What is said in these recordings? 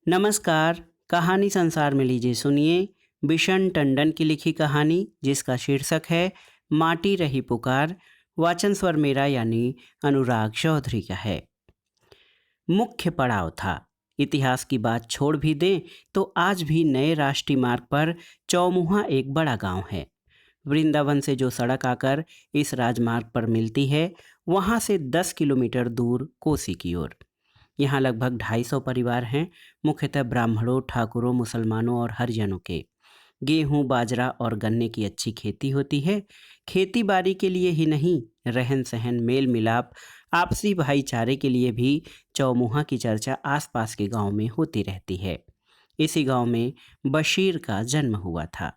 नमस्कार। कहानी संसार में लीजिए सुनिए बिशन टंडन की लिखी कहानी जिसका शीर्षक है माटी रही पुकार। वाचन स्वर मेरा यानी अनुराग चौधरी का है। मुख्य पड़ाव था। इतिहास की बात छोड़ भी दें तो आज भी नए राष्ट्रीय मार्ग पर चौमुहा एक बड़ा गांव है। वृंदावन से जो सड़क आकर इस राजमार्ग पर मिलती है वहां से 10 किलोमीटर दूर कोसी की ओर। यहाँ लगभग 250 परिवार हैं, मुख्यतः ब्राह्मणों, ठाकुरों, मुसलमानों और हरिजनों के। गेहूं, बाजरा और गन्ने की अच्छी खेती होती है। खेती बाड़ी के लिए ही नहीं, रहन सहन, मेल मिलाप, आपसी भाईचारे के लिए भी चौमुहा की चर्चा आसपास के गांव में होती रहती है। इसी गांव में बशीर का जन्म हुआ था।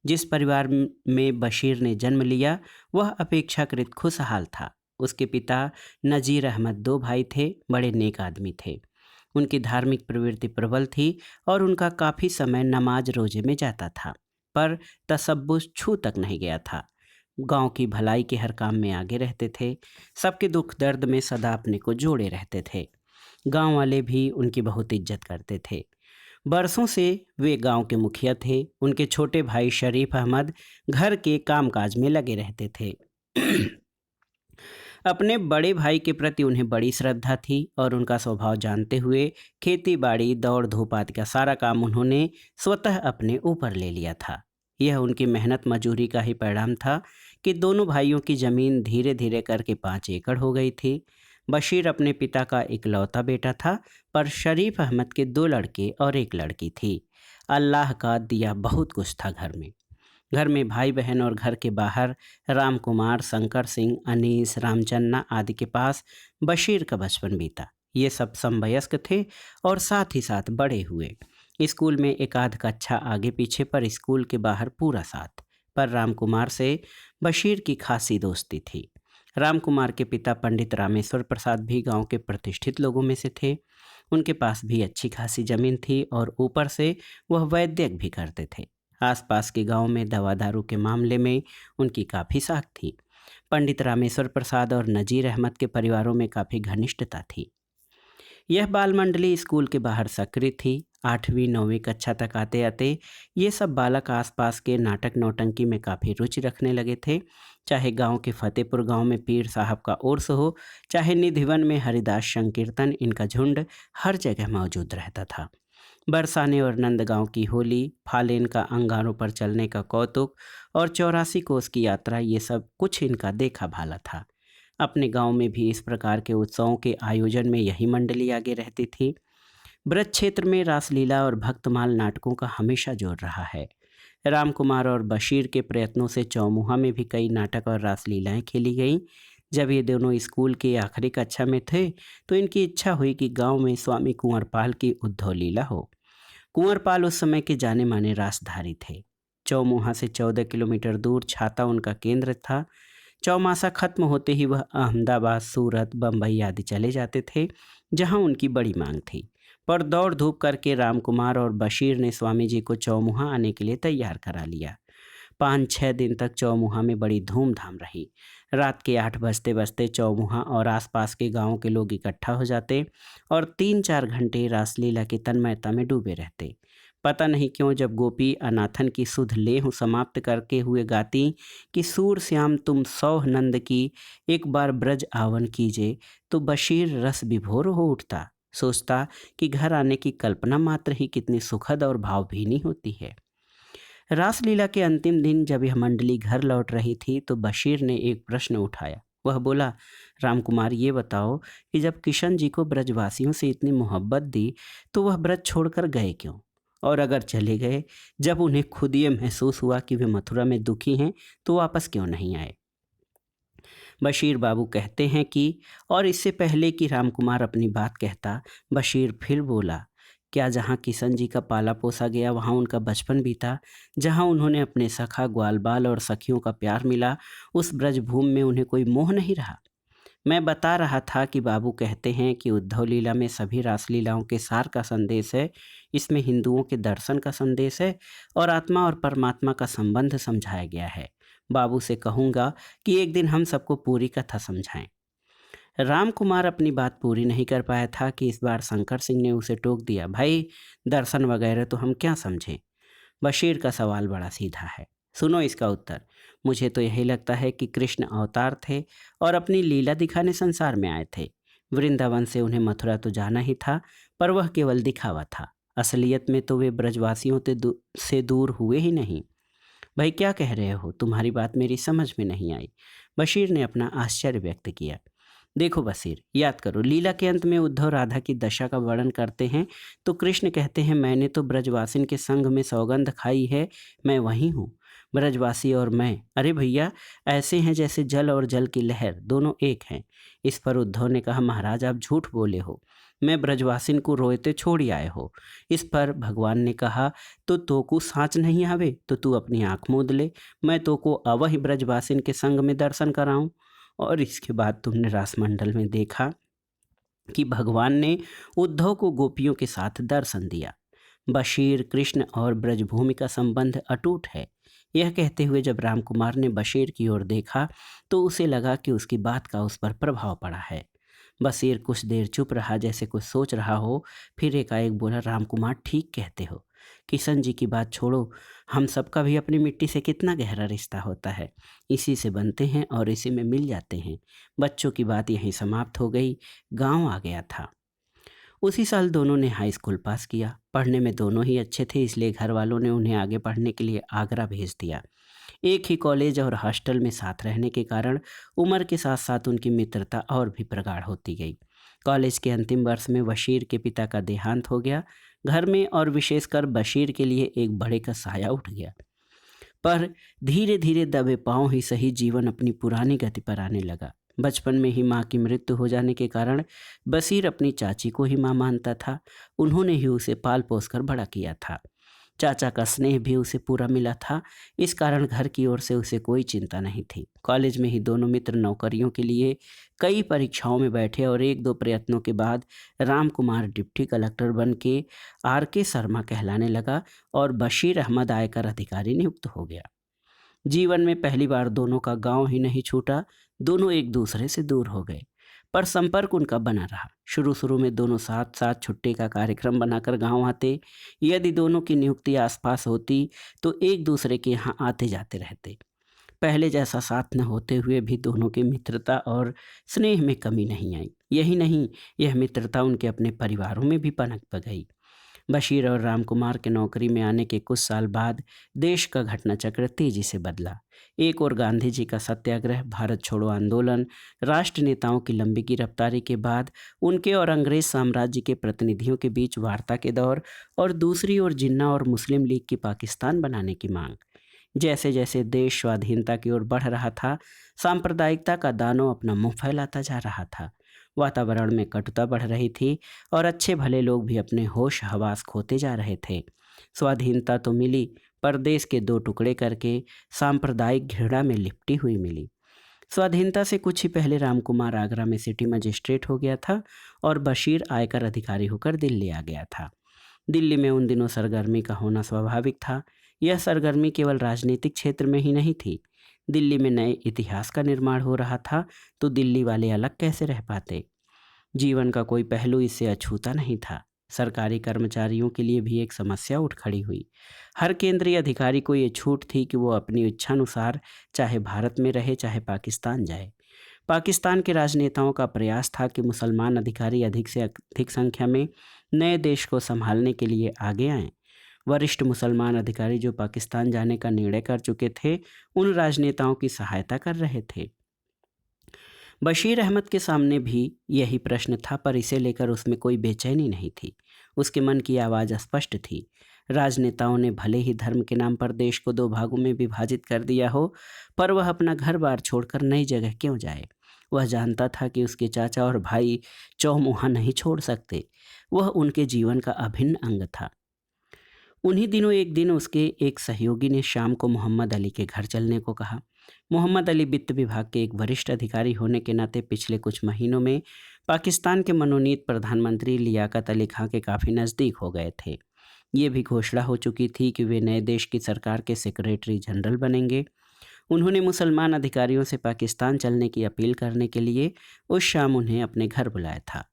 जिस परिवार में बशीर ने जन्म लिया वह अपेक्षाकृत खुशहाल था। उसके पिता नजीर अहमद 2 भाई थे, बड़े नेक आदमी थे। उनकी धार्मिक प्रवृत्ति प्रबल थी और उनका काफ़ी समय नमाज रोजे में जाता था, पर तसब्बुस छू तक नहीं गया था। गांव की भलाई के हर काम में आगे रहते थे, सबके दुख दर्द में सदा अपने को जोड़े रहते थे। गांव वाले भी उनकी बहुत इज्जत करते थे। बरसों से वे गांव के मुखिया थे। उनके छोटे भाई शरीफ अहमद घर के कामकाज में लगे रहते थे। अपने बड़े भाई के प्रति उन्हें बड़ी श्रद्धा थी और उनका स्वभाव जानते हुए खेती बाड़ी, दौड़ धूप आदि का सारा काम उन्होंने स्वतः अपने ऊपर ले लिया था। यह उनकी मेहनत मजूरी का ही परिणाम था कि दोनों भाइयों की जमीन धीरे धीरे करके 5 एकड़ हो गई थी। बशीर अपने पिता का इकलौता बेटा था, पर शरीफ अहमद के 2 लड़के और एक लड़की थी। अल्लाह का दिया बहुत कुछ था घर में। घर में भाई बहन और घर के बाहर राम कुमार, शंकर सिंह, अनीस, रामचन्ना आदि के पास बशीर का बचपन बीता। ये सब समवयस्क थे और साथ ही साथ बड़े हुए। स्कूल में एक आध कक्षा आगे पीछे, पर स्कूल के बाहर पूरा साथ। पर राम कुमार से बशीर की खासी दोस्ती थी। राम कुमार के पिता पंडित रामेश्वर प्रसाद भी गांव के प्रतिष्ठित लोगों में से थे। उनके पास भी अच्छी खासी जमीन थी और ऊपर से वह वैद्यक भी करते थे। आसपास के गांव में दवा दारू के मामले में उनकी काफ़ी साख थी। पंडित रामेश्वर प्रसाद और नजीर अहमद के परिवारों में काफ़ी घनिष्ठता थी। यह बाल मंडली स्कूल के बाहर सक्रिय थी। 8वीं 9वीं कक्षा तक आते आते ये सब बालक आसपास के नाटक नौटंकी में काफ़ी रुचि रखने लगे थे। चाहे गांव के फतेहपुर गांव में पीर साहब का उर्स हो, चाहे निधिवन में हरिदास संकीर्तन, इनका झुंड हर जगह मौजूद रहता था। बरसाने और नंदगांव की होली, फालेन का अंगारों पर चलने का कौतुक और 84 कोस की यात्रा, ये सब कुछ इनका देखा भाला था। अपने गांव में भी इस प्रकार के उत्सवों के आयोजन में यही मंडली आगे रहती थी। ब्रज क्षेत्र में रासलीला और भक्तमाल नाटकों का हमेशा जोर रहा है। रामकुमार और बशीर के प्रयत्नों से चौमुहा में भी कई नाटक और रासलीलाएं खेली गईं। जब ये दोनों स्कूल के आखिरी कक्षा में थे तो इनकी इच्छा हुई कि गांव में स्वामी कुंवरपाल की उद्धव लीला हो। कुंवरपाल उस समय के जाने माने रासधारी थे। चौमुहा से 14 किलोमीटर दूर छाता उनका केंद्र था। चौमासा खत्म होते ही वह अहमदाबाद, सूरत, बम्बई आदि चले जाते थे, जहां उनकी बड़ी मांग थी। पर दौड़ धूप करके रामकुमार और बशीर ने स्वामी जी को चौमुहा आने के लिए तैयार करा लिया। 5-6 दिन तक चौमुहा में बड़ी धूमधाम रही। रात के 8 बजते बजते चौमुहा और आसपास के गांवों के लोग इकट्ठा हो जाते और 3-4 घंटे रासलीला की तन्मयता में डूबे रहते। पता नहीं क्यों जब गोपी अनाथन की सुध लेहु समाप्त करके हुए गाती कि सूर श्याम तुम सौह नंद की, एक बार ब्रज आवन कीजे, तो बशीर रस विभोर हो उठता। सोचता कि घर आने की कल्पना मात्र ही कितनी सुखद और भावभीनी होती है। रासलीला के अंतिम दिन जब यह मंडली घर लौट रही थी तो बशीर ने एक प्रश्न उठाया। वह बोला, रामकुमार, ये बताओ कि जब किशन जी को ब्रजवासियों से इतनी मोहब्बत दी तो वह ब्रज छोड़कर गए क्यों? और अगर चले गए, जब उन्हें खुद ये महसूस हुआ कि वे मथुरा में दुखी हैं, तो वापस क्यों नहीं आए? बशीर बाबू कहते हैं कि, और इससे पहले कि रामकुमार अपनी बात कहता, बशीर फिर बोला, क्या जहाँ किशन जी का पाला पोसा गया वहाँ उनका बचपन बीता, जहाँ उन्होंने अपने सखा, ग्वाल बाल और सखियों का प्यार मिला, उस ब्रजभूमि में उन्हें कोई मोह नहीं रहा? मैं बता रहा था कि बाबू कहते हैं कि उद्धव लीला में सभी रासलीलाओं के सार का संदेश है। इसमें हिंदुओं के दर्शन का संदेश है और आत्मा और परमात्मा का संबंध समझाया गया है। बाबू से कहूँगा कि एक दिन हम सबको पूरी कथा समझाएं। राम कुमार अपनी बात पूरी नहीं कर पाया था कि इस बार शंकर सिंह ने उसे टोक दिया, भाई दर्शन वगैरह तो हम क्या समझे। बशीर का सवाल बड़ा सीधा है, सुनो इसका उत्तर। मुझे तो यही लगता है कि कृष्ण अवतार थे और अपनी लीला दिखाने संसार में आए थे। वृंदावन से उन्हें मथुरा तो जाना ही था, पर वह केवल दिखावा था। असलियत में तो वे ब्रजवासियों से दूर हुए ही नहीं। भाई क्या कह रहे हो, तुम्हारी बात मेरी समझ में नहीं आई। बशीर ने अपना आश्चर्य व्यक्त किया। देखो बशीर, याद करो, लीला के अंत में उद्धव राधा की दशा का वर्णन करते हैं तो कृष्ण कहते हैं, मैंने तो ब्रजवासिन के संग में सौगंध खाई है, मैं वही हूँ। ब्रजवासी और मैं, अरे भैया, ऐसे हैं जैसे जल और जल की लहर, दोनों एक हैं। इस पर उद्धव ने कहा, महाराज आप झूठ बोले हो, मैं ब्रजवासिन को रोयते छोड़ी आए हो। इस पर भगवान ने कहा, तो को साँच नहीं आवे तो तू अपनी आँख मूंद ले, मैं तो को अवहि ब्रजवासिन के संग में दर्शन कराऊं। और इसके बाद तुमने रासमंडल में देखा कि भगवान ने उद्धव को गोपियों के साथ दर्शन दिया। बशीर, कृष्ण और ब्रजभूमि का संबंध अटूट है। यह कहते हुए जब रामकुमार ने बशीर की ओर देखा तो उसे लगा कि उसकी बात का उस पर प्रभाव पड़ा है। बशीर कुछ देर चुप रहा, जैसे कुछ सोच रहा हो, फिर एकाएक बोला, रामकुमार ठीक कहते हो। किशन जी की बात छोड़ो, हम सबका भी अपनी मिट्टी से कितना गहरा रिश्ता होता है, इसी से बनते हैं और इसी में मिल जाते हैं। बच्चों की बात यहीं समाप्त हो गई। गांव आ गया था। उसी साल दोनों ने हाई स्कूल पास किया। पढ़ने में दोनों ही अच्छे थे, इसलिए घर वालों ने उन्हें आगे पढ़ने के लिए आगरा भेज दिया। एक ही कॉलेज और हॉस्टल में साथ रहने के कारण उम्र के साथ साथ उनकी मित्रता और भी प्रगाढ़ होती गई। कॉलेज के अंतिम वर्ष में बशीर के पिता का देहांत हो गया। घर में और विशेषकर बशीर के लिए एक बड़े का साया उठ गया। पर धीरे धीरे दबे पांव ही सही जीवन अपनी पुरानी गति पर आने लगा। बचपन में ही माँ की मृत्यु हो जाने के कारण बशीर अपनी चाची को ही माँ मानता था। उन्होंने ही उसे पाल पोस कर बड़ा किया था। चाचा का स्नेह भी उसे पूरा मिला था। इस कारण घर की ओर से उसे कोई चिंता नहीं थी। कॉलेज में ही दोनों मित्र नौकरियों के लिए कई परीक्षाओं में बैठे और एक दो प्रयत्नों के बाद राम कुमार डिप्टी कलेक्टर बन के RK शर्मा कहलाने लगा और बशीर अहमद आयकर अधिकारी नियुक्त हो गया। जीवन में पहली बार दोनों का गांव ही नहीं छूटा, दोनों एक दूसरे से दूर हो गए, पर संपर्क उनका बना रहा। शुरू शुरू में दोनों साथ साथ छुट्टी का कार्यक्रम बनाकर गांव आते। यदि दोनों की नियुक्ति आसपास होती तो एक दूसरे के यहाँ आते जाते रहते। पहले जैसा साथ न होते हुए भी दोनों की मित्रता और स्नेह में कमी नहीं आई। यही नहीं, यह मित्रता उनके अपने परिवारों में भी पनप गई। बशीर और रामकुमार के नौकरी में आने के कुछ साल बाद देश का घटना चक्र तेजी से बदला। एक और गांधी जी का सत्याग्रह, भारत छोड़ो आंदोलन, राष्ट्र नेताओं की लंबी गिरफ्तारी के बाद उनके और अंग्रेज साम्राज्य के प्रतिनिधियों के बीच वार्ता के दौर, और दूसरी ओर जिन्ना और मुस्लिम लीग की पाकिस्तान बनाने की मांग। जैसे जैसे देश स्वाधीनता की ओर बढ़ रहा था, सांप्रदायिकता का दानव अपना मुंह फैलाता जा रहा था। वातावरण में कटुता बढ़ रही थी और अच्छे भले लोग भी अपने होश हवास खोते जा रहे थे। स्वाधीनता तो मिली, पर देश के दो टुकड़े करके सांप्रदायिक घृणा में लिपटी हुई मिली। स्वाधीनता से कुछ ही पहले रामकुमार आगरा में सिटी मजिस्ट्रेट हो गया था और बशीर आयकर अधिकारी होकर दिल्ली आ गया था। दिल्ली में उन दिनों सरगर्मी का होना स्वाभाविक था। यह सरगर्मी केवल राजनीतिक क्षेत्र में ही नहीं थी। दिल्ली में नए इतिहास का निर्माण हो रहा था, तो दिल्ली वाले अलग कैसे रह पाते। जीवन का कोई पहलू इससे अछूता नहीं था। सरकारी कर्मचारियों के लिए भी एक समस्या उठ खड़ी हुई। हर केंद्रीय अधिकारी को ये छूट थी कि वो अपनी इच्छानुसार चाहे भारत में रहे चाहे पाकिस्तान जाए। पाकिस्तान के राजनेताओं का प्रयास था कि मुसलमान अधिकारी अधिक से अधिक संख्या में नए देश को संभालने के लिए आगे आएं। वरिष्ठ मुसलमान अधिकारी जो पाकिस्तान जाने का निर्णय कर चुके थे, उन राजनेताओं की सहायता कर रहे थे। बशीर अहमद के सामने भी यही प्रश्न था, पर इसे लेकर उसमें कोई बेचैनी नहीं थी। उसके मन की आवाज़ स्पष्ट थी। राजनेताओं ने भले ही धर्म के नाम पर देश को दो भागों में विभाजित कर दिया हो, पर वह अपना घर बार छोड़कर नई जगह क्यों जाए। वह जानता था कि उसके चाचा और भाई चौमुहा नहीं छोड़ सकते। वह उनके जीवन का अभिन्न अंग था। उन्हीं दिनों एक दिन उसके एक सहयोगी ने शाम को मोहम्मद अली के घर चलने को कहा। मोहम्मद अली वित्त विभाग के एक वरिष्ठ अधिकारी होने के नाते पिछले कुछ महीनों में पाकिस्तान के मनोनीत प्रधानमंत्री लियाकत अली खां के काफ़ी नज़दीक हो गए थे। ये भी घोषणा हो चुकी थी कि वे नए देश की सरकार के सेक्रेटरी जनरल बनेंगे। उन्होंने मुसलमान अधिकारियों से पाकिस्तान चलने की अपील करने के लिए उस शाम उन्हें अपने घर बुलाया था।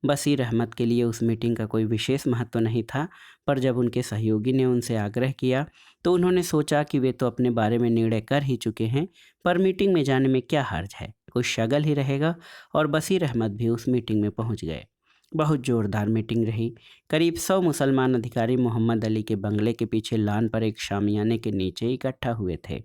बशीर अहमद के लिए उस मीटिंग का कोई विशेष महत्व नहीं था, पर जब उनके सहयोगी ने उनसे आग्रह किया तो उन्होंने सोचा कि वे तो अपने बारे में निर्णय कर ही चुके हैं, पर मीटिंग में जाने में क्या हर्ज है, कुछ शगल ही रहेगा। और बशीर अहमद भी उस मीटिंग में पहुंच गए। बहुत जोरदार मीटिंग रही। करीब 100 मुसलमान अधिकारी मोहम्मद अली के बंगले के पीछे लान पर एक शामियाने के नीचे इकट्ठा हुए थे।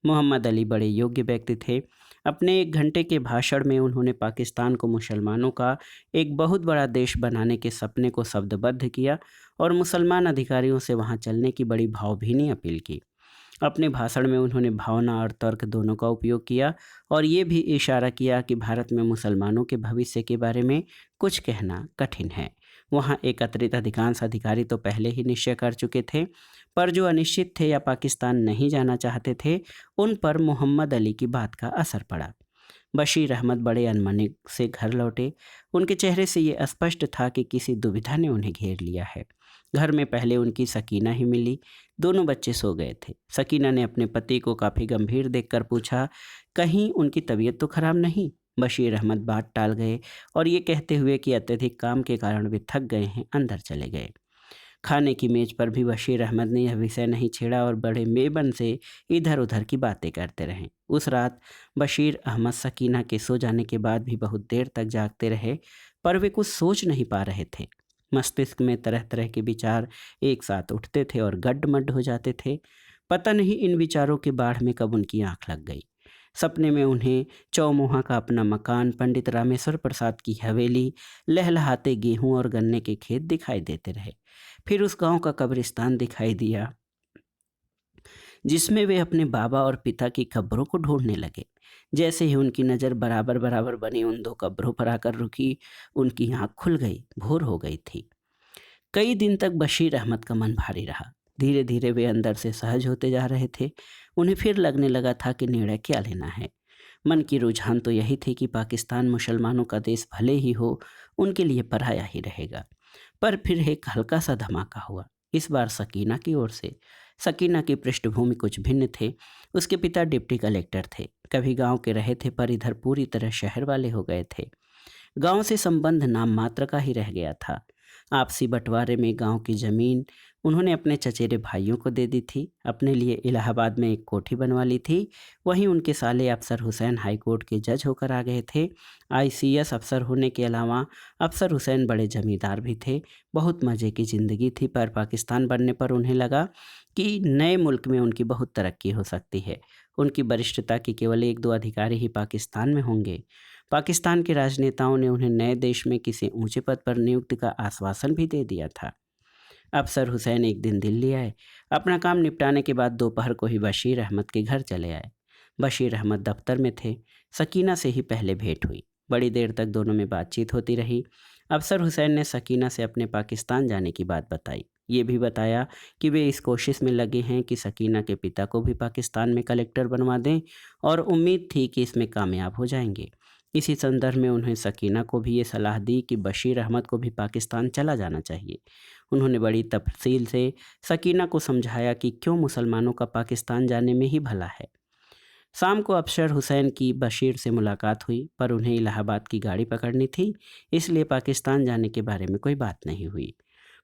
मोहम्मद अली बड़े योग्य व्यक्ति थे। अपने 1 घंटे के भाषण में उन्होंने पाकिस्तान को मुसलमानों का एक बहुत बड़ा देश बनाने के सपने को शब्दबद्ध किया और मुसलमान अधिकारियों से वहां चलने की बड़ी भावभीनी अपील की। अपने भाषण में उन्होंने भावना और तर्क दोनों का उपयोग किया और ये भी इशारा किया कि भारत में मुसलमानों के भविष्य के बारे में कुछ कहना कठिन है। वहाँ एकत्रित अधिकांश अधिकारी तो पहले ही निश्चय कर चुके थे, पर जो अनिश्चित थे या पाकिस्तान नहीं जाना चाहते थे, उन पर मोहम्मद अली की बात का असर पड़ा। बशीर अहमद बड़े अनमने से घर लौटे। उनके चेहरे से ये स्पष्ट था कि किसी दुविधा ने उन्हें घेर लिया है। घर में पहले उनकी सकीना ही मिली। दोनों बच्चे सो गए थे। सकीना ने अपने पति को काफ़ी गंभीर देखकर पूछा, कहीं उनकी तबीयत तो खराब नहीं? बशीर अहमद बात टाल गए और ये कहते हुए कि अत्यधिक काम के कारण वे थक गए हैं, अंदर चले गए। खाने की मेज पर भी बशीर अहमद ने यह विषय नहीं छेड़ा और बड़े मेबन से इधर उधर की बातें करते रहे। उस रात बशीर अहमद सकीना के सो जाने के बाद भी बहुत देर तक जागते रहे, पर वे कुछ सोच नहीं पा रहे थे। मस्तिष्क में तरह तरह के विचार एक साथ उठते थे और गड्ढमड्ढ हो जाते थे। पता नहीं इन विचारों के बाढ़ में कब उनकी आंख लग गई। सपने में उन्हें चौमुहा का अपना मकान, पंडित रामेश्वर प्रसाद की हवेली, लहलहाते गेहूं और गन्ने के खेत दिखाई देते रहे। फिर उस गांव का कब्रिस्तान दिखाई दिया जिसमें वे अपने बाबा और पिता की कब्रों को ढूंढने लगे। जैसे ही उनकी नज़र बराबर बराबर बनी उन 2 कब्रों पर आकर रुकी, उनकी आंख खुल गई। भोर हो गई थी। कई दिन तक बशीर अहमद का मन भारी रहा। धीरे धीरे वे अंदर से सहज होते जा रहे थे। उन्हें फिर लगने लगा था कि निर्णय क्या लेना है। मन की रुझान तो यही थी कि पाकिस्तान मुसलमानों का देश भले ही हो, उनके लिए पराया ही रहेगा। पर फिर एक हल्का सा धमाका हुआ, इस बार सकीना की ओर से। सकीना की पृष्ठभूमि कुछ भिन्न थे। उसके पिता डिप्टी कलेक्टर थे। कभी गांव के रहे थे, पर इधर पूरी तरह शहर वाले हो गए थे। गांव से संबंध नाम मात्र का ही रह गया था। आपसी बंटवारे में गांव की जमीन उन्होंने अपने चचेरे भाइयों को दे दी थी। अपने लिए इलाहाबाद में एक कोठी बनवा ली थी। वहीं उनके साले अफसर हुसैन हाई कोर्ट के जज होकर आ गए थे। आईसीएस अफसर होने के अलावा अफसर हुसैन बड़े जमींदार भी थे। बहुत मज़े की ज़िंदगी थी, पर पाकिस्तान बनने पर उन्हें लगा कि नए मुल्क में उनकी बहुत तरक्की हो सकती है। उनकी वरिष्ठता के केवल 1-2 अधिकारी ही पाकिस्तान में होंगे। पाकिस्तान के राजनेताओं ने उन्हें नए देश में किसी ऊंचे पद पर नियुक्ति का आश्वासन भी दे दिया था। अफसर हुसैन एक दिन दिल्ली आए। अपना काम निपटाने के बाद दोपहर को ही बशीर अहमद के घर चले आए। बशीर अहमद दफ्तर में थे। सकीना से ही पहले भेंट हुई। बड़ी देर तक दोनों में बातचीत होती रही। अफसर हुसैन ने सकीना से अपने पाकिस्तान जाने की बात बताई। ये भी बताया कि वे इस कोशिश में लगे हैं कि सकीना के पिता को भी पाकिस्तान में कलेक्टर बनवा दें और उम्मीद थी कि इसमें कामयाब हो जाएंगे। इसी संदर्भ में उन्हें सकीना को भी ये सलाह दी कि बशीर अहमद को भी पाकिस्तान चला जाना चाहिए। उन्होंने बड़ी तफसील से सकीना को समझाया कि क्यों मुसलमानों का पाकिस्तान जाने में ही भला है। शाम को अफसर हुसैन की बशीर से मुलाकात हुई, पर उन्हें इलाहाबाद की गाड़ी पकड़नी थी, इसलिए पाकिस्तान जाने के बारे में कोई बात नहीं हुई।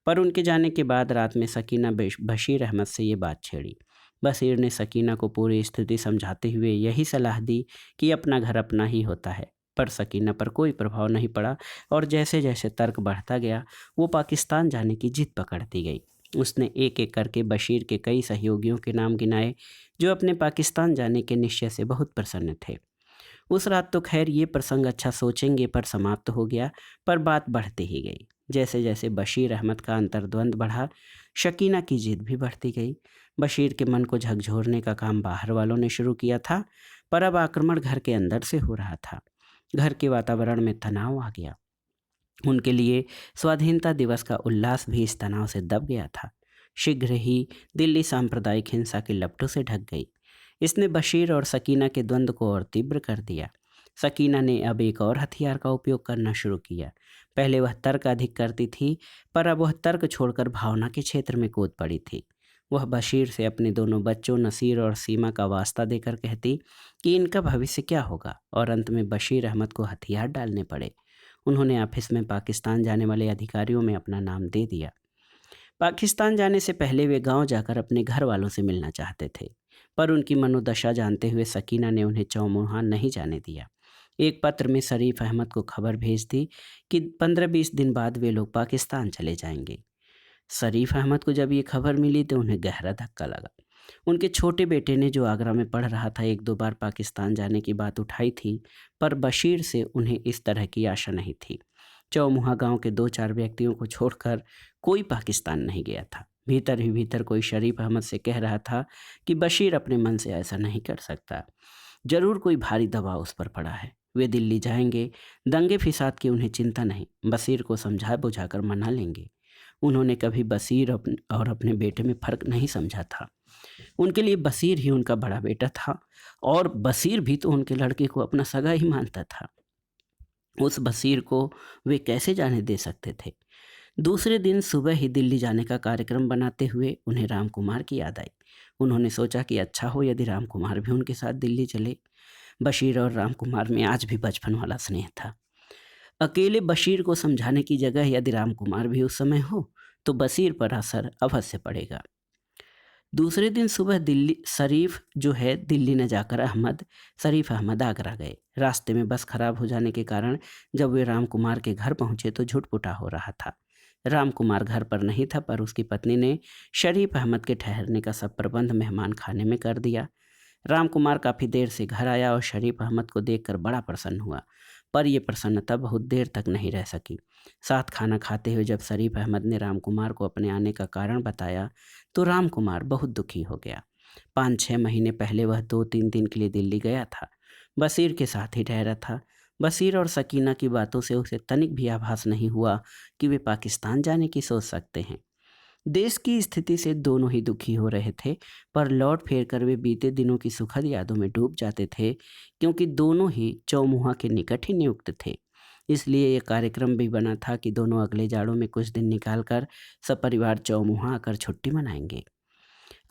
पर उनके जाने के बाद रात में सकीना बशीर अहमद से ये बात छेड़ी। बशीर ने सकीना को पूरी स्थिति समझाते हुए यही सलाह दी कि अपना घर अपना ही होता है। पर सकीना पर कोई प्रभाव नहीं पड़ा और जैसे जैसे तर्क बढ़ता गया, वो पाकिस्तान जाने की जिद पकड़ती गई। उसने एक एक करके बशीर के कई सहयोगियों के नाम गिनाए जो अपने पाकिस्तान जाने के निश्चय से बहुत प्रसन्न थे। उस रात तो खैर ये प्रसंग अच्छा सोचेंगे पर समाप्त हो गया, पर बात बढ़ती ही गई। जैसे जैसे बशीर अहमद का अंतर्द्वंद बढ़ा, शकीना की जिद भी बढ़ती गई। बशीर के मन को झकझोरने का काम बाहर वालों ने शुरू किया था, पर अब आक्रमण घर के अंदर से हो रहा था। घर के वातावरण में तनाव आ गया। उनके लिए स्वाधीनता दिवस का उल्लास भी इस तनाव से दब गया था। शीघ्र ही दिल्ली सांप्रदायिक हिंसा के लपटों से ढक गई। इसने बशीर और सकीना के द्वंद्व को और तीव्र कर दिया। सकीना ने अब एक और हथियार का उपयोग करना शुरू किया। पहले वह तर्क अधिक करती थी, पर अब वह तर्क छोड़कर भावना के क्षेत्र में कूद पड़ी थी। वह बशीर से अपने दोनों बच्चों नसीर और सीमा का वास्ता देकर कहती कि इनका भविष्य क्या होगा, और अंत में बशीर अहमद को हथियार डालने पड़े। उन्होंने ऑफिस में पाकिस्तान जाने वाले अधिकारियों में अपना नाम दे दिया। पाकिस्तान जाने से पहले वे गांव जाकर अपने घर वालों से मिलना चाहते थे, पर उनकी मनोदशा जानते हुए सकीना ने उन्हें चौमुहा नहीं जाने दिया। एक पत्र में शरीफ अहमद को खबर भेज दी कि 15-20 दिन बाद वे लोग पाकिस्तान चले जाएंगे। शरीफ अहमद को जब ये खबर मिली तो उन्हें गहरा धक्का लगा। उनके छोटे बेटे ने, जो आगरा में पढ़ रहा था, 1-2 बार पाकिस्तान जाने की बात उठाई थी, पर बशीर से उन्हें इस तरह की आशा नहीं थी। चौमुहा गांव के 2-4 व्यक्तियों को छोड़कर कोई पाकिस्तान नहीं गया था। भीतर ही भीतर कोई शरीफ अहमद से कह रहा था कि बशीर अपने मन से ऐसा नहीं कर सकता। जरूर कोई भारी दबाव उस पर पड़ा है। वे दिल्ली जाएंगे, दंगे फिसाद की उन्हें चिंता नहीं, बशीर को समझा बुझाकर मना लेंगे। उन्होंने कभी बशीर और अपने बेटे में फ़र्क नहीं समझा था। उनके लिए बशीर ही उनका बड़ा बेटा था, और बशीर भी तो उनके लड़के को अपना सगा ही मानता था। उस बशीर को वे कैसे जाने दे सकते थे। दूसरे दिन सुबह ही दिल्ली जाने का कार्यक्रम बनाते हुए उन्हें राम कुमार की याद आई। उन्होंने सोचा कि अच्छा हो यदि राम कुमार भी उनके साथ दिल्ली चले। बशीर और राम कुमार में आज भी बचपन वाला स्नेह था। अकेले बशीर को समझाने की जगह यदि राम कुमार भी उस समय हो तो बशीर पर असर अवश्य पड़ेगा। दूसरे दिन सुबह दिल्ली न जाकर शरीफ अहमद आगरा गए। रास्ते में बस खराब हो जाने के कारण जब वे राम कुमार के घर पहुंचे तो झुटपुटा हो रहा था। राम कुमार घर पर नहीं था, पर उसकी पत्नी ने शरीफ अहमद के ठहरने का सब प्रबंध मेहमान खाने में कर दिया। राम कुमार काफ़ी देर से घर आया और शरीफ अहमद को देखकर बड़ा प्रसन्न हुआ, पर यह प्रसन्नता बहुत देर तक नहीं रह सकी। साथ खाना खाते हुए जब शरीफ अहमद ने राम कुमार को अपने आने का कारण बताया तो राम कुमार बहुत दुखी हो गया। 5-6 महीने पहले वह 2-3 दिन के लिए दिल्ली गया था, बशीर के साथ ही ठहरा था। बशीर और सकीना की बातों से उसे तनिक भी आभास नहीं हुआ कि वे पाकिस्तान जाने की सोच सकते हैं। देश की स्थिति से दोनों ही दुखी हो रहे थे, पर लौट फेर कर वे बीते दिनों की सुखद यादों में डूब जाते थे, क्योंकि दोनों ही चौमुहा के निकट ही नियुक्त थे। इसलिए यह कार्यक्रम भी बना था कि दोनों अगले जाड़ों में कुछ दिन निकालकर सपरिवार चौमुहा आकर छुट्टी मनाएंगे।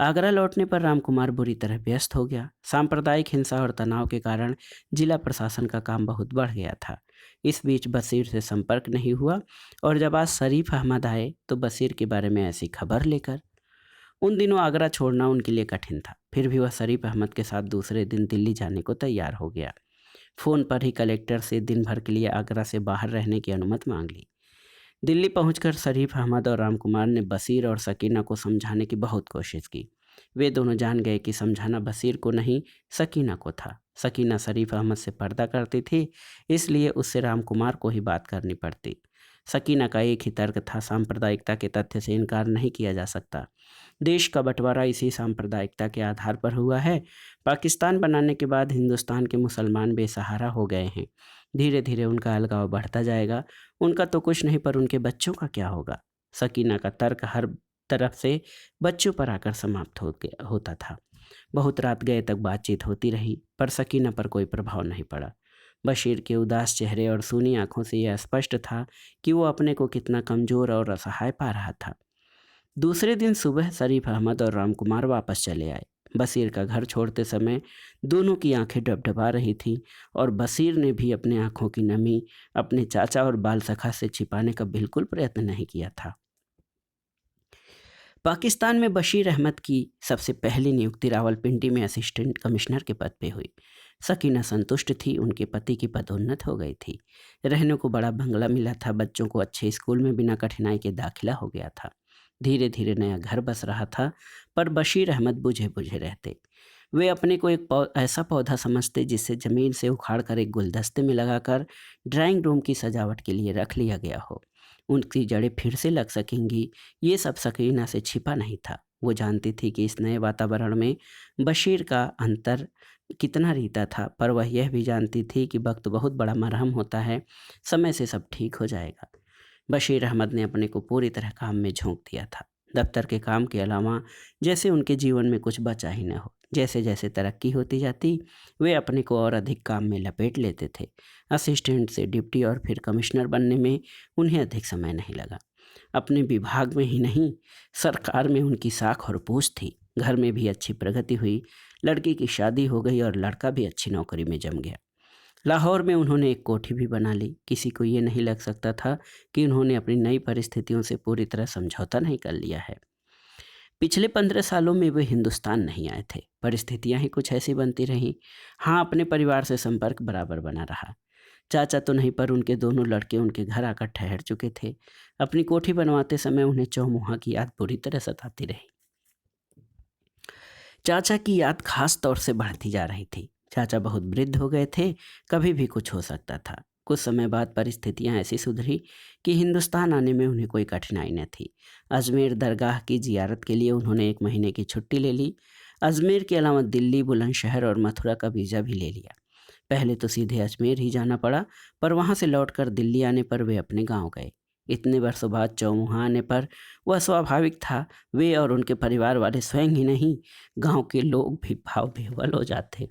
आगरा लौटने पर रामकुमार बुरी तरह व्यस्त हो गया। सांप्रदायिक हिंसा और तनाव के कारण जिला प्रशासन का काम बहुत बढ़ गया था। इस बीच बशीर से संपर्क नहीं हुआ, और जब आज शरीफ अहमद आए तो बशीर के बारे में ऐसी खबर लेकर। उन दिनों आगरा छोड़ना उनके लिए कठिन था, फिर भी वह शरीफ अहमद के साथ दूसरे दिन दिल्ली जाने को तैयार हो गया। फ़ोन पर ही कलेक्टर से दिन भर के लिए आगरा से बाहर रहने की अनुमति मांग ली। दिल्ली पहुंचकर शरीफ अहमद और राम कुमार ने बशीर और सकीना को समझाने की बहुत कोशिश की। वे दोनों जान गए कि समझाना बशीर को नहीं, सकीना को था। सकीना शरीफ अहमद से पर्दा करती थी, इसलिए उससे राम कुमार को ही बात करनी पड़ती। सकीना का एक ही तर्क था, सांप्रदायिकता के तथ्य से इनकार नहीं किया जा सकता। देश का बंटवारा इसी सांप्रदायिकता के आधार पर हुआ है। पाकिस्तान बनाने के बाद हिंदुस्तान के मुसलमान बेसहारा हो गए हैं। धीरे धीरे उनका अलगाव बढ़ता जाएगा। उनका तो कुछ नहीं, पर उनके बच्चों का क्या होगा। सकीना का तर्क हर तरफ से बच्चों पर आकर समाप्त होता था। बहुत रात गए तक बातचीत होती रही, पर सकीना पर कोई प्रभाव नहीं पड़ा। बशीर के उदास चेहरे और सूनी आंखों से यह स्पष्ट था कि वो अपने को कितना कमज़ोर और असहाय पा रहा था। दूसरे दिन सुबह शरीफ अहमद और राम कुमार वापस चले आए। बशीर का घर छोड़ते समय दोनों की आंखें डबडबा रही थीं, और बशीर ने भी अपनी आंखों की नमी अपने चाचा और बाल सखा से छिपाने का बिल्कुल प्रयत्न नहीं किया था। पाकिस्तान में बशीर अहमद की सबसे पहली नियुक्ति रावलपिंडी में असिस्टेंट कमिश्नर के पद पे हुई। सकीना संतुष्ट थी, उनके पति की पदोन्नत हो गई थी। रहने को बड़ा बंगला मिला था, बच्चों को अच्छे स्कूल में बिना कठिनाई के दाखिला हो गया था। धीरे धीरे नया घर बस रहा था, पर बशीर अहमद बुझे बुझे रहते। वे अपने को एक ऐसा पौधा समझते जिसे ज़मीन से उखाड़ कर एक गुलदस्ते में लगाकर ड्राइंग रूम की सजावट के लिए रख लिया गया हो। उनकी जड़ें फिर से लग सकेंगी, ये सब सकीना से छिपा नहीं था। वो जानती थी कि इस नए वातावरण में बशीर का अंतर कितना रीता था, पर वह यह भी जानती थी कि वक्त बहुत बड़ा मरहम होता है, समय से सब ठीक हो जाएगा। बशीर अहमद ने अपने को पूरी तरह काम में झोंक दिया था। दफ्तर के काम के अलावा जैसे उनके जीवन में कुछ बचा ही न हो। जैसे जैसे तरक्की होती जाती, वे अपने को और अधिक काम में लपेट लेते थे। असिस्टेंट से डिप्टी और फिर कमिश्नर बनने में उन्हें अधिक समय नहीं लगा। अपने विभाग में ही नहीं, सरकार में उनकी साख और पूछ थी। घर में भी अच्छी प्रगति हुई, लड़की की शादी हो गई और लड़का भी अच्छी नौकरी में जम गया। लाहौर में उन्होंने एक कोठी भी बना ली। किसी को ये नहीं लग सकता था कि उन्होंने अपनी नई परिस्थितियों से पूरी तरह समझौता नहीं कर लिया है। पिछले 15 सालों में वे हिंदुस्तान नहीं आए थे। परिस्थितियां ही कुछ ऐसी बनती रहीं। हाँ, अपने परिवार से संपर्क बराबर बना रहा। चाचा तो नहीं, पर उनके दोनों लड़के उनके घर आकर ठहर चुके थे। अपनी कोठी बनवाते समय उन्हें चौमुहा की याद बुरी तरह सताती रही। चाचा की याद खास तौर से बढ़ती जा रही थी। चाचा बहुत वृद्ध हो गए थे, कभी भी कुछ हो सकता था। कुछ समय बाद परिस्थितियां ऐसी सुधरी कि हिंदुस्तान आने में उन्हें कोई कठिनाई न थी। अजमेर दरगाह की जियारत के लिए उन्होंने 1 महीने की छुट्टी ले ली। अजमेर के अलावा दिल्ली, बुलंदशहर और मथुरा का वीज़ा भी ले लिया। पहले तो सीधे अजमेर ही जाना पड़ा, पर वहाँ से लौटकर दिल्ली आने पर वे अपने गांव गए। इतने वर्षों बाद चौमुहा आने पर वह स्वाभाविक था, वे और उनके परिवार वाले स्वयं ही नहीं, गांव के लोग भी भाव विह्वल हो जाते।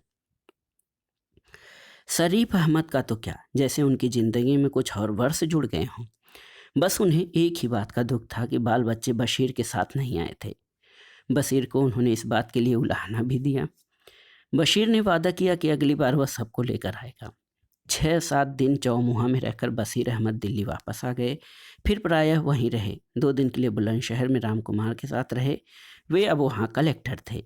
शरीफ अहमद का तो क्या, जैसे उनकी ज़िंदगी में कुछ और वर्ष जुड़ गए हों। बस उन्हें एक ही बात का दुख था कि बाल बच्चे बशीर के साथ नहीं आए थे। बशीर को उन्होंने इस बात के लिए उलाहना भी दिया। बशीर ने वादा किया कि अगली बार वह सबको लेकर आएगा। 6-7 दिन चौमुहा में रहकर बशीर अहमद दिल्ली वापस आ गए। फिर प्रायः वहीं रहे। 2 दिन के लिए बुलंदशहर में राम कुमार के साथ रहे। वे अब वहाँ कलेक्टर थे।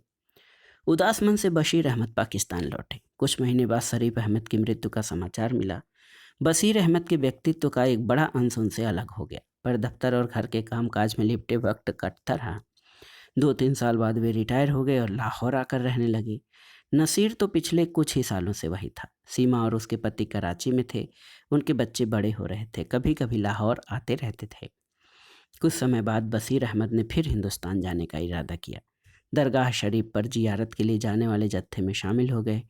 उदास मन से बशीर अहमद पाकिस्तान लौटे। कुछ महीने बाद शरीफ अहमद की मृत्यु का समाचार मिला। बशीर अहमद के व्यक्तित्व का एक बड़ा अंश उनसे अलग हो गया, पर दफ्तर और घर के कामकाज में लिपटे वक्त कटता रहा। 2-3 साल बाद वे रिटायर हो गए और लाहौर आकर रहने लगे। नसीर तो पिछले कुछ ही सालों से वही था। सीमा और उसके पति कराची में थे। उनके बच्चे बड़े हो रहे थे, कभी कभी लाहौर आते रहते थे। कुछ समय बाद बशीर अहमद ने फिर हिंदुस्तान जाने का इरादा किया। दरगाह शरीफ पर जियारत के लिए जाने वाले जत्थे में शामिल हो गए।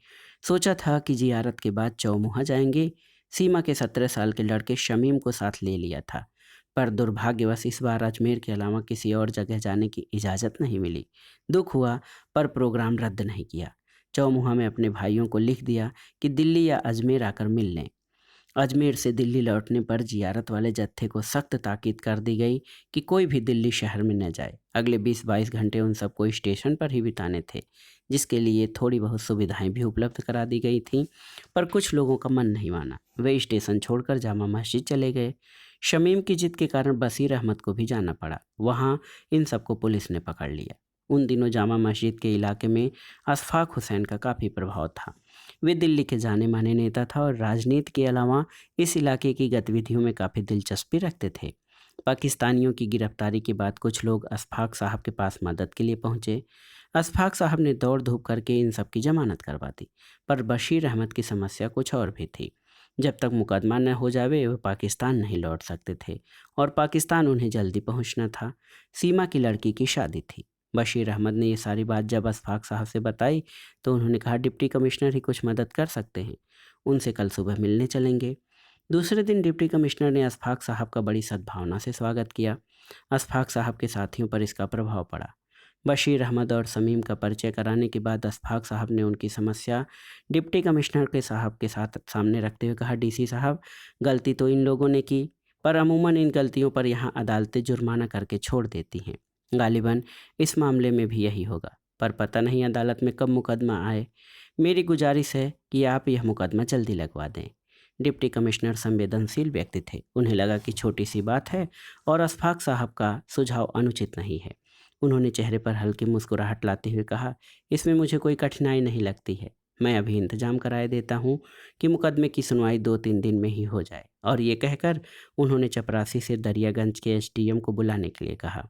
सोचा था कि जियारत के बाद चौमुहा जाएंगे। सीमा के 17 साल के लड़के शमीम को साथ ले लिया था, पर दुर्भाग्यवश इस बार अजमेर के अलावा किसी और जगह जाने की इजाज़त नहीं मिली। दुख हुआ, पर प्रोग्राम रद्द नहीं किया। चौमुहा में अपने भाइयों को लिख दिया कि दिल्ली या अजमेर आकर मिल लें। अजमेर से दिल्ली लौटने पर जियारत वाले जत्थे को सख्त ताकीद कर दी गई कि कोई भी दिल्ली शहर में न जाए। अगले 20-22 घंटे उन सबको स्टेशन पर ही बिताने थे, जिसके लिए थोड़ी बहुत सुविधाएं भी उपलब्ध करा दी गई थीं, पर कुछ लोगों का मन नहीं माना। वे स्टेशन छोड़कर जामा मस्जिद चले गए। शमीम की जिद के कारण बशीर अहमद को भी जाना पड़ा। वहाँ इन सबको पुलिस ने पकड़ लिया। उन दिनों जामा मस्जिद के इलाके में अशफाक हुसैन का काफ़ी प्रभाव था। वे दिल्ली के जाने माने नेता था और राजनीति के अलावा इस इलाके की गतिविधियों में काफ़ी दिलचस्पी रखते थे। पाकिस्तानियों की गिरफ्तारी के बाद कुछ लोग अशफाक साहब के पास मदद के लिए पहुंचे। अशफाक साहब ने दौड़ धूप करके इन सब की जमानत करवा दी, पर बशीर अहमद की समस्या कुछ और भी थी। जब तक मुकदमा न हो जावे वे पाकिस्तान नहीं लौट सकते थे, और पाकिस्तान उन्हें जल्दी पहुंचना था। सीमा की लड़की की शादी थी। बशीर अहमद ने ये सारी बात जब अशफाक साहब से बताई तो उन्होंने कहा, डिप्टी कमिश्नर ही कुछ मदद कर सकते हैं, उनसे कल सुबह मिलने चलेंगे। दूसरे दिन डिप्टी कमिश्नर ने अशफाक साहब का बड़ी सद्भावना से स्वागत किया। अशफाक साहब के साथियों पर इसका प्रभाव पड़ा। बशीर अहमद और समीम का परिचय कराने के बाद अशफाक साहब ने उनकी समस्या डिप्टी कमिश्नर के साहब के साथ सामने रखते हुए कहा, डीसी साहब, गलती तो इन लोगों ने की, पर अमूमन इन गलतियों पर यहाँ अदालतें जुर्माना करके छोड़ देती हैं। गालिबन इस मामले में भी यही होगा, पर पता नहीं अदालत में कब मुकदमा आए। मेरी गुजारिश है कि आप यह मुकदमा जल्दी लगवा दें। डिप्टी कमिश्नर संवेदनशील व्यक्ति थे। उन्हें लगा कि छोटी सी बात है और अशफाक साहब का सुझाव अनुचित नहीं है। उन्होंने चेहरे पर हल्की मुस्कुराहट लाते हुए कहा, इसमें मुझे कोई कठिनाई नहीं लगती है। मैं अभी इंतजाम कराए देता हूँ कि मुकदमे की सुनवाई 2-3 दिन में ही हो जाए। और ये कहकर उन्होंने चपरासी से दरियागंज के एसडीएम को बुलाने के लिए कहा।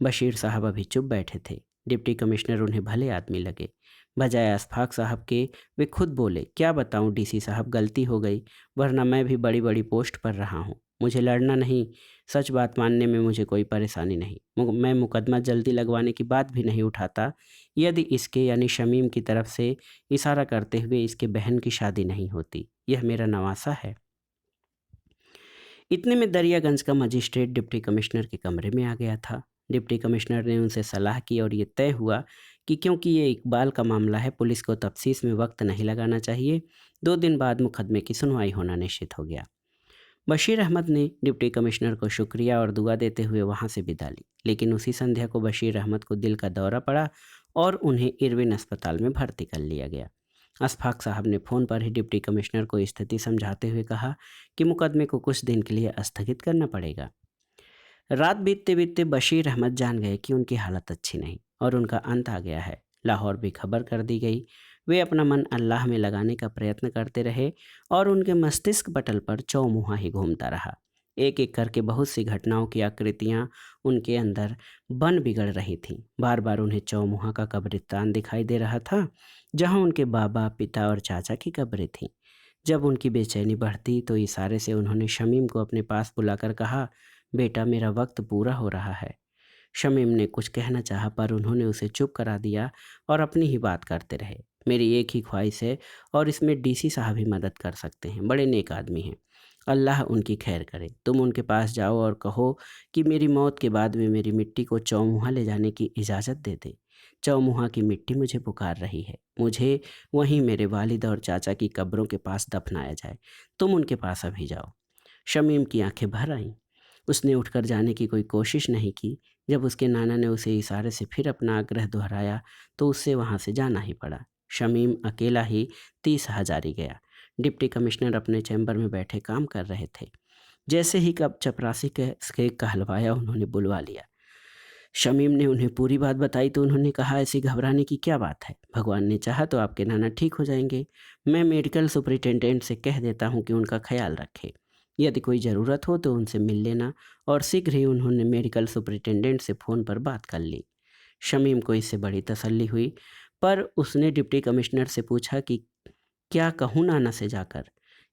बशीर साहब अभी चुप बैठे थे। डिप्टी कमिश्नर उन्हें भले आदमी लगे। बजाय अशफाक साहब के वे खुद बोले, क्या बताऊं डीसी साहब, गलती हो गई, वरना मैं भी बड़ी बड़ी पोस्ट पर रहा हूं। मुझे लड़ना नहीं, सच बात मानने में मुझे कोई परेशानी नहीं। मैं मुकदमा जल्दी लगवाने की बात भी नहीं उठाता यदि इसके यानी शमीम की तरफ से इशारा करते हुए इसके बहन की शादी नहीं होती। यह मेरा नवासा है। इतने में दरियागंज का मजिस्ट्रेट डिप्टी कमिश्नर के कमरे में आ गया था। डिप्टी कमिश्नर ने उनसे सलाह की और ये तय हुआ कि क्योंकि ये इकबाल का मामला है, पुलिस को तफ्तीश में वक्त नहीं लगाना चाहिए। 2 दिन बाद मुकदमे की सुनवाई होना निश्चित हो गया। बशीर अहमद ने डिप्टी कमिश्नर को शुक्रिया और दुआ देते हुए वहां से विदा ली, लेकिन उसी संध्या को बशीर अहमद को दिल का दौरा पड़ा और उन्हें इरविन अस्पताल में भर्ती कर लिया गया। अशफाक साहब ने फ़ोन पर ही डिप्टी कमिश्नर को स्थिति समझाते हुए कहा कि मुकदमे को कुछ दिन के लिए स्थगित करना पड़ेगा। रात बीतते बीतते बशीर अहमद जान गए कि उनकी हालत अच्छी नहीं और उनका अंत आ गया है। लाहौर भी खबर कर दी गई। वे अपना मन अल्लाह में लगाने का प्रयत्न करते रहे और उनके मस्तिष्क पटल पर चौमुहा ही घूमता रहा। एक एक करके बहुत सी घटनाओं की आकृतियां उनके अंदर बन बिगड़ रही थीं। बार बार उन्हें चौमुहा का कब्रिस्तान दिखाई दे रहा था, जहां उनके बाबा, पिता और चाचा की कब्रें थीं। जब उनकी बेचैनी बढ़ती तो इशारे से उन्होंने शमीम को अपने पास बुलाकर कहा, बेटा मेरा वक्त पूरा हो रहा है। शमीम ने कुछ कहना चाहा पर उन्होंने उसे चुप करा दिया और अपनी ही बात करते रहे। मेरी एक ही ख्वाहिश है और इसमें डीसी साहब ही मदद कर सकते हैं, बड़े नेक आदमी हैं। अल्लाह उनकी खैर करे। तुम उनके पास जाओ और कहो कि मेरी मौत के बाद वे मेरी मिट्टी को चौमुहा ले जाने की इजाज़त दे दे। चौमुहा की मिट्टी मुझे पुकार रही है। मुझे वहीं मेरे वालिद और चाचा की कब्रों के पास दफनाया जाए। तुम उनके पास अभी जाओ। शमीम की आंखें भर आईं। उसने उठकर जाने की कोई कोशिश नहीं की। जब उसके नाना ने उसे इशारे से फिर अपना आग्रह दोहराया तो उससे वहाँ से जाना ही पड़ा। शमीम अकेला ही 30 हजारी गया। डिप्टी कमिश्नर अपने चैम्बर में बैठे काम कर रहे थे। जैसे ही कब चपरासी के कहलवाया उन्होंने बुलवा लिया। शमीम ने उन्हें पूरी बात बताई तो उन्होंने कहा, ऐसी घबराने की क्या बात है, भगवान ने चाहा तो आपके नाना ठीक हो जाएंगे। मैं मेडिकल सुपरिटेंडेंट से कह देता हूँ कि उनका ख्याल रखे। यदि कोई ज़रूरत हो तो उनसे मिल लेना। और शीघ्र ही उन्होंने मेडिकल सुपरिटेंडेंट से फ़ोन पर बात कर ली। शमीम को इससे बड़ी तसल्ली हुई, पर उसने डिप्टी कमिश्नर से पूछा कि क्या कहूँ नाना से जाकर।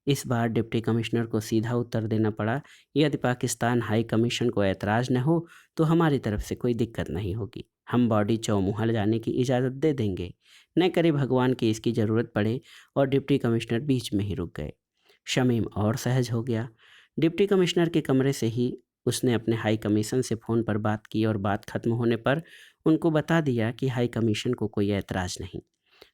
इस बार डिप्टी कमिश्नर को सीधा उत्तर देना पड़ा, यदि पाकिस्तान हाई कमीशन को ऐतराज़ न हो तो हमारी तरफ से कोई दिक्कत नहीं होगी। हम बॉडी चौमुहा जाने की इजाज़त दे देंगे। न करे भगवान की इसकी ज़रूरत पड़े। और डिप्टी कमिश्नर बीच में ही रुक गए। शमीम और सहज हो गया। डिप्टी कमिश्नर के कमरे से ही उसने अपने हाई कमीशन से फ़ोन पर बात की और बात खत्म होने पर उनको बता दिया कि हाई कमीशन को कोई ऐतराज़ नहीं।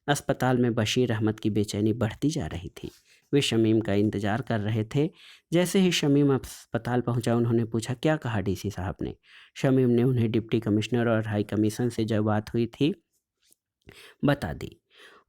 अस्पताल में बशीर अहमद की बेचैनी बढ़ती जा रही थी। वे शमीम का इंतज़ार कर रहे थे। जैसे ही शमीम अस्पताल पहुंचा उन्होंने पूछा, क्या कहा डीसी साहब ने। शमीम ने उन्हें डिप्टी कमिश्नर और हाई कमीशन से जो बात हुई थी बता दी।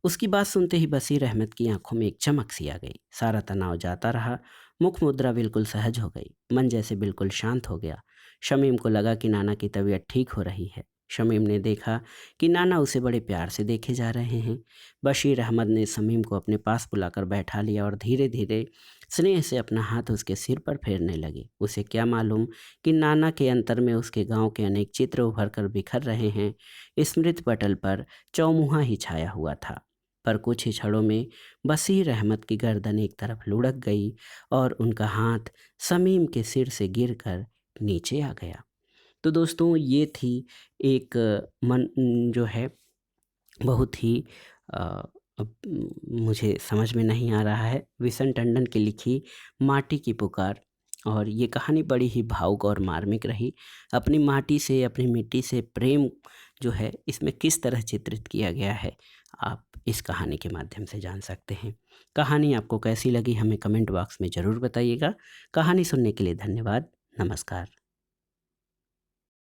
उसकी बात सुनते ही बशीर अहमद की आंखों में एक चमक सी आ गई। सारा तनाव जाता रहा। मुख मुद्रा बिल्कुल सहज हो गई। मन जैसे बिल्कुल शांत हो गया। शमीम को लगा कि नाना की तबीयत ठीक हो रही है। शमीम ने देखा कि नाना उसे बड़े प्यार से देखे जा रहे हैं। बशीर अहमद ने शमीम को अपने पास बुलाकर बैठा लिया और धीरे धीरे स्नेह से अपना हाथ उसके सिर पर फेरने लगे। उसे क्या मालूम कि नाना के अंतर में उसके गांव के अनेक चित्र उभर कर बिखर रहे हैं। स्मृति पटल पर चौमुहा ही छाया हुआ था। पर कुछ ही क्षणों में बशीर अहमद की गर्दन एक तरफ लुढ़क गई और उनका हाथ शमीम के सिर से गिरकर नीचे आ गया। तो दोस्तों ये थी एक मन जो है बहुत ही अ, मुझे समझ में नहीं आ रहा है, विशन टंडन की लिखी माटी की पुकार। और ये कहानी बड़ी ही भावुक और मार्मिक रही। अपनी माटी से, अपनी मिट्टी से प्रेम जो है इसमें किस तरह चित्रित किया गया है, आप इस कहानी के माध्यम से जान सकते हैं। कहानी आपको कैसी लगी हमें कमेंट बॉक्स में ज़रूर बताइएगा। कहानी सुनने के लिए धन्यवाद। नमस्कार।